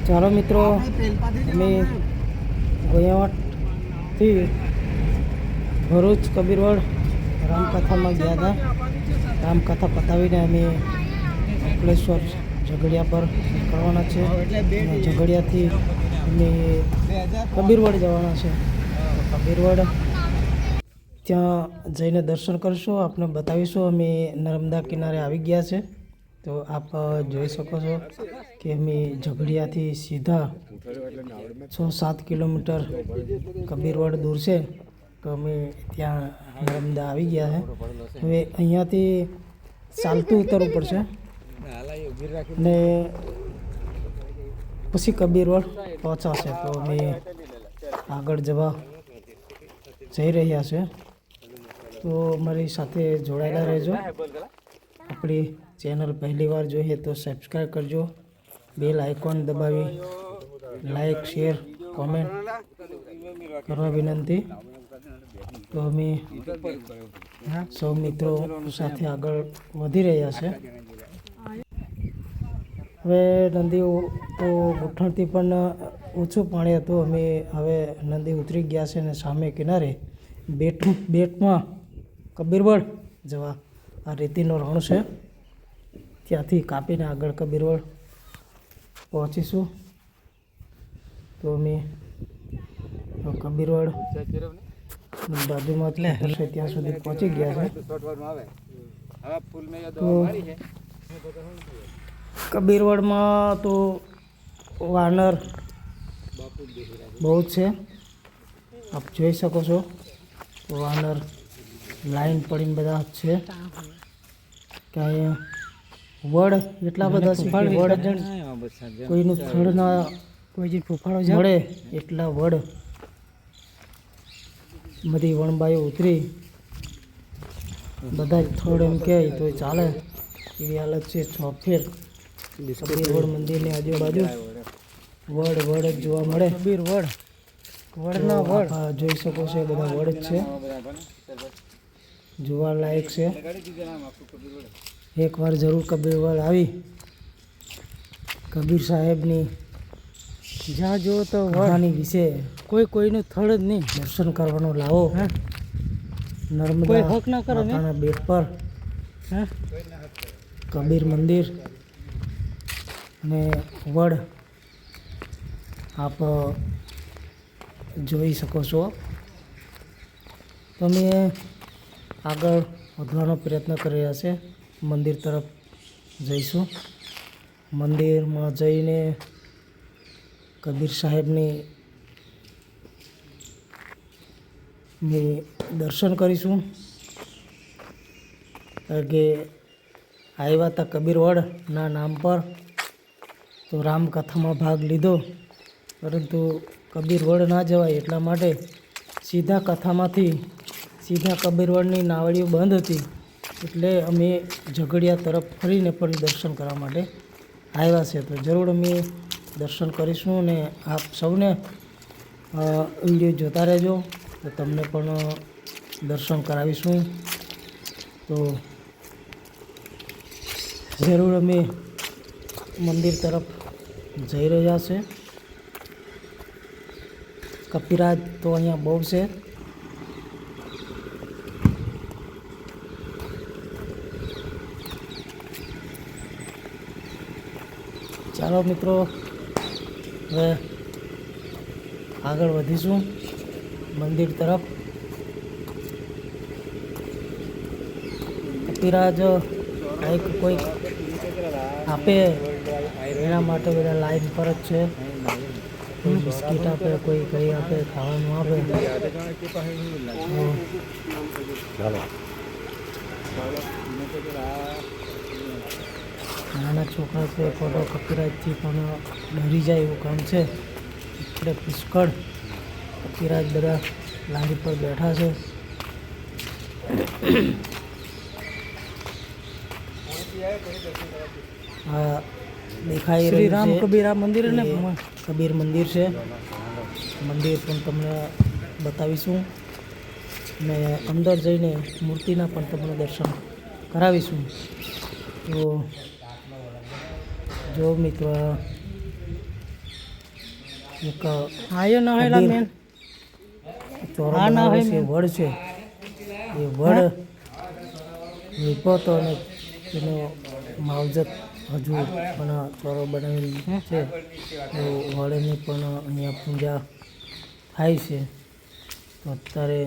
ચાલો મિત્રો, અમે ગોયાવાડથી ભરૂચ કબીરવડ રામકથામાં ગયા હતા. રામકથા પતાવીને અમે અંકલેશ્વર ઝઘડિયા પર નીકળવાના છે. અને ઝઘડિયાથી અમે કબીરવડ જવાના છે. કબીરવડ ત્યાં જઈને દર્શન કરશું, આપને બતાવીશું. અમે નર્મદા કિનારે આવી ગયા છે. તો આપ જોઈ શકો છો કે અમે ઝઘડિયાથી સીધા 6-7 કિલોમીટર કબીરવડ દૂર છે. તો અમે ત્યાં નર્મદા આવી ગયા છે. હવે અહીંયાથી ચાલતું ઉતરવું પડશે ને પછી કબીરવડ પહોંચાશે. તો અમે આગળ જવા જઈ રહ્યા છે. તો મારી સાથે જોડાયેલા રહેજો. આપણી ચેનલ પહેલી વાર જોઈએ તો સબસ્ક્રાઈબ કરજો, બેલ આઇકોન દબાવી લાઈક શેર કોમેન્ટ કરવા વિનંતી. તો અમે સૌ મિત્રો સાથે આગળ વધી રહ્યા છે. હવે નદી તો ગુઠણથી પણ ઓછું પાણી હતું. અમે હવે નદી ઉતરી ગયા છે અને સામે કિનારે બેટમાં કબીરવડ જવા આ રેતીનો રણ છે. ત્યાંથી કાપીને આગળ કબીરવડ પહોંચીશું. તો અમે કબીરવડ બાજુમાં એટલે ત્યાં સુધી પહોંચી ગયા છે. તો કબીરવડમાં તો વાનર બહુ જ છે. આપ જોઈ શકો છો વાનર લાઈન પડીને બધા છે. કે અહીંયા વડ એટલા બધા છે કે વડ કોઈનું થડ ના કોઈ ફૂફાડો મળે એટલા વડ બધી વણબાઈઓ ઉતરી બધા જ થડ એમ કહે તો ચાલે એવી હાલત છે. 6 ફેર કબીરવડ મંદિરની આજુબાજુ વડ જ જોવા મળે. વડના વડ જોઈ શકો છો, બધા વડ જ છે, જોવા લાયક છે. એકવાર જરૂર કબીરવડ આવી કબીર સાહેબની જ્યાં જો તો વડની વિશે કોઈનું થડ જ નહીં દર્શન કરવાનો લાવો. નર્મદા હક ના કરે માતાના બેટ પર કબીર મંદિર અને વડ આપ જોઈ શકો છો. તમે આગળ વધવાનો પ્રયત્ન કરી રહ્યા છે. મંદિર તરફ જઈશું. મંદિરમાં જઈને કબીર સાહેબની દર્શન કરીશું. કારણ કે આવ્યા હતા કબીરવડના નામ પર તો રામકથામાં ભાગ લીધો, પરંતુ કબીરવડ ના જવાય એટલા માટે સીધા કથામાંથી સીધા કબીરવડની નાવડીઓ બંધ હતી એટલે અમે ઝઘડિયા તરફ ફરીને પણ દર્શન કરવા માટે આવ્યા છે. તો જરૂર અમે દર્શન કરીશું અને આપ સૌને વિડીયો જોતા રહેજો તો તમને પણ દર્શન કરાવીશું. તો જરૂર અમે મંદિર તરફ જઈ રહ્યા છે. કપિરાજ તો અહીંયા બહુ છે. ચાલો મિત્રો, હવે આગળ વધીશું મંદિર તરફ. કપિરાજ કંઈક કોઈક આપે એના માટે બધા લાઈન પર જ છે. કોઈ બિસ્કીટ આપે, કોઈ કંઈ આપે, ખાવાનું આપે. નાના છોકરા છે ફોટો કપિરાજથી પણ ડરી જાય એવું કામ છે. એટલે પુષ્કળ કપિરાજ બધા લારી પર બેઠા છે. આ દેખાઈ શ્રી રામ કબીર મંદિર ને કબીર મંદિર છે. મંદિર પણ તમને બતાવીશું અને અંદર જઈને મૂર્તિના પણ તમને દર્શન કરાવીશું. તો જો મિત્રો એક આયો ન હેલા મેન ચોરો હા, ના બનાવેલો હોય છે વડ છે એ વડ લીપો તો અને એનો માવજત હજુ પણ ચોરો બનાવેલ છે તો વડની પણ અહીંયા પૂજા થાય છે. તો અત્યારે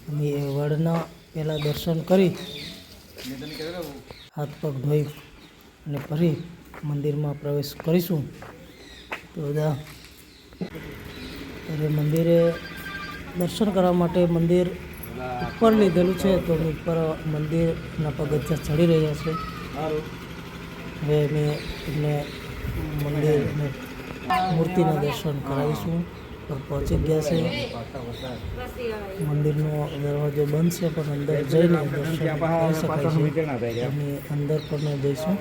અમે એ વડના પહેલાં દર્શન કરી હાથ પગ ધોઈ અને ફરી મંદિરમાં પ્રવેશ કરીશું. તો બધા ત્યારે મંદિરે દર્શન કરવા માટે મંદિર ઉપર લીધેલું છે તો અમે ઉપર મંદિરના પગથિયા ચડી રહ્યા છે. હવે અમે એમને મંદિર અને મૂર્તિના દર્શન કરાવીશું. પર પહોંચી ગયા છે. મંદિરનો દરવાજો બંધ છે પણ અંદર જઈને દર્શન કરી શકાય છે. અમે અંદર પણ જઈશું.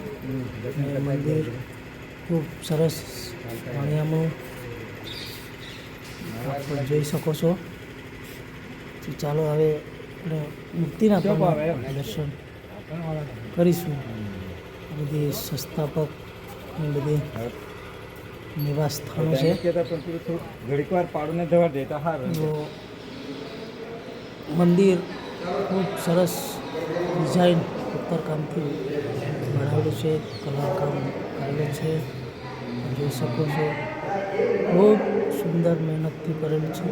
અને મંદિર ખૂબ સરસ વાણિયામણું આપ જોઈ શકો છો. તો ચાલો હવે આપણે મૂર્તિના પણ દર્શન કરીશું. બધી સંસ્થાપકની બધી નિવાસ સ્થાનો છે. તો મંદિર ખૂબ સરસ ડિઝાઇન ઉત્તરકામથી બનાવેલું છે. કલરકામ કરેલું છે જોઈ શકો છો. ખૂબ સુંદર મહેનતથી કરેલું છે.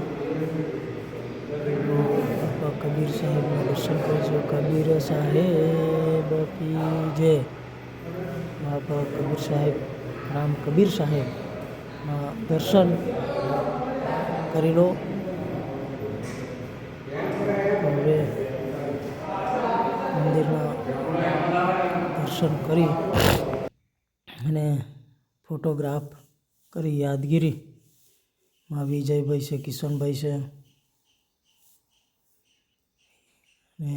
તો કબીર સાહેબના દર્શન કરીશું. કબીર સાહેબ કી જય. બાપા કબીર સાહેબ રામ કબીર સાહેબના દર્શન કરી લો. હવે મંદિરના દર્શન કરી અને ફોટોગ્રાફ કરી યાદગીરીમાં વિજયભાઈ છે, કિશનભાઈ છે ને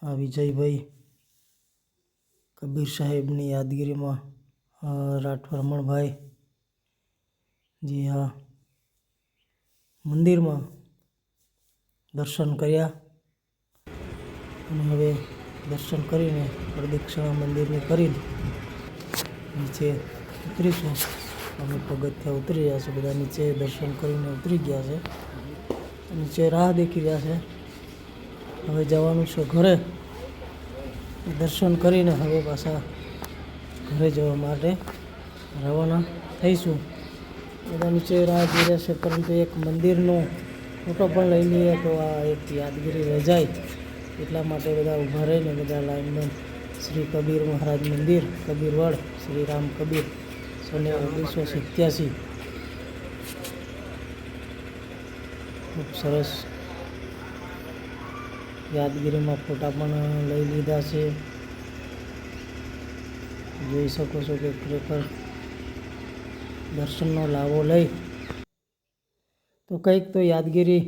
આ વિજયભાઈ કબીર સાહેબની યાદગીરીમાં રાઠવા રમણભાઈ જી હા મંદિરમાં દર્શન કર્યા અને હવે દર્શન કરીને પ્રદક્ષિણા મંદિરની કરીને નીચે ઉતરીશું. અમે પગથિયા ઉતરી રહ્યા છે. બધા નીચે દર્શન કરીને ઉતરી ગયા છે. નીચે રાહ દેખી રહ્યા છે. હવે જવાનું છે ઘરે. દર્શન કરીને હવે પાછા ઘરે જવા માટે રવાના થઈશું. બધા નીચે રાહ જોઈ રહ્યા છે પરંતુ એક મંદિરનો ફોટો પણ લઈ લઈએ તો આ એક યાદગીરી રહી જાય એટલા માટે બધા ઊભા રહીને બધા લાઈનમાં શ્રી કબીર મહારાજ મંદિર કબીરવડ શ્રી રામ કબીર સન 1987 ખૂબ સરસ યાદગીરીમાં ફોટા પણ લઈ લીધા છે. જોઈ શકો છો કે ખરેખર દર્શનનો લાભો લઈ તો કંઈક તો યાદગીરી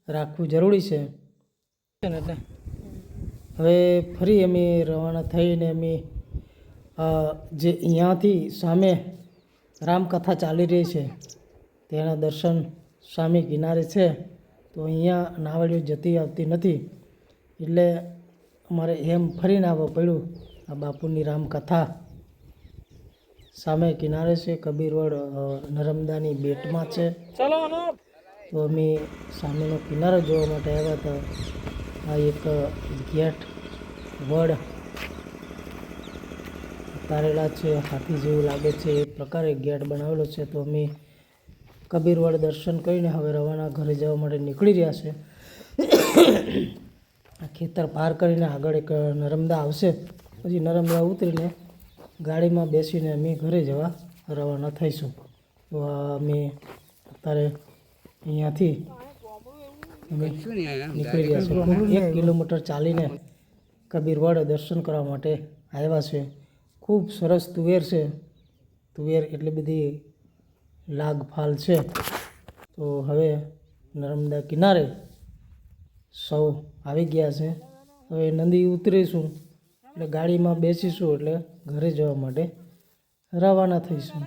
રાખવું જરૂરી છે. એટલે હવે ફરી અમે રવાના થઈને અમે જે અહીંયાથી સામે રામકથા ચાલી રહી છે તેના દર્શન સામે કિનારે છે. તો અહીંયા નાવડીઓ જતી આવતી નથી એટલે અમારે એમ ફરીને આવવું પડ્યું. આ બાપુની રામકથા સામે કિનારે છે. કબીરવડ નર્મદાની બેટમાં છે. તો અમે સામેનો કિનારો જોવા માટે આવ્યા હતા. આ એક ગેટ વડ તારેલા છે, હાથી જેવું લાગે છે એ પ્રકારે ગેટ બનાવેલો છે. તો અમે કબીરવડ દર્શન કરીને હવે રવાના ઘરે જવા માટે નીકળી રહ્યા છે. ખેતર પાર કરીને આગળ એક નર્મદા આવશે. પછી નર્મદા ઉતરીને ગાડીમાં બેસીને અમે ઘરે જવા રવાના થઈશું. તો અમે અત્યારે અહીંયાથી અમે નીકળી ગયા છે. 1 કિલોમીટર ચાલીને કબીરવડ દર્શન કરવા માટે આવ્યા છે. ખૂબ સરસ તુવેર છે. તુવેર એટલી બધી લાગફાલ છે. તો હવે નર્મદા કિનારે સૌ આવી ગયા છે. હવે નદી ઉતરીશું એટલે ગાડીમાં બેસીશું એટલે ઘરે જવા માટે રવાના થઈશું.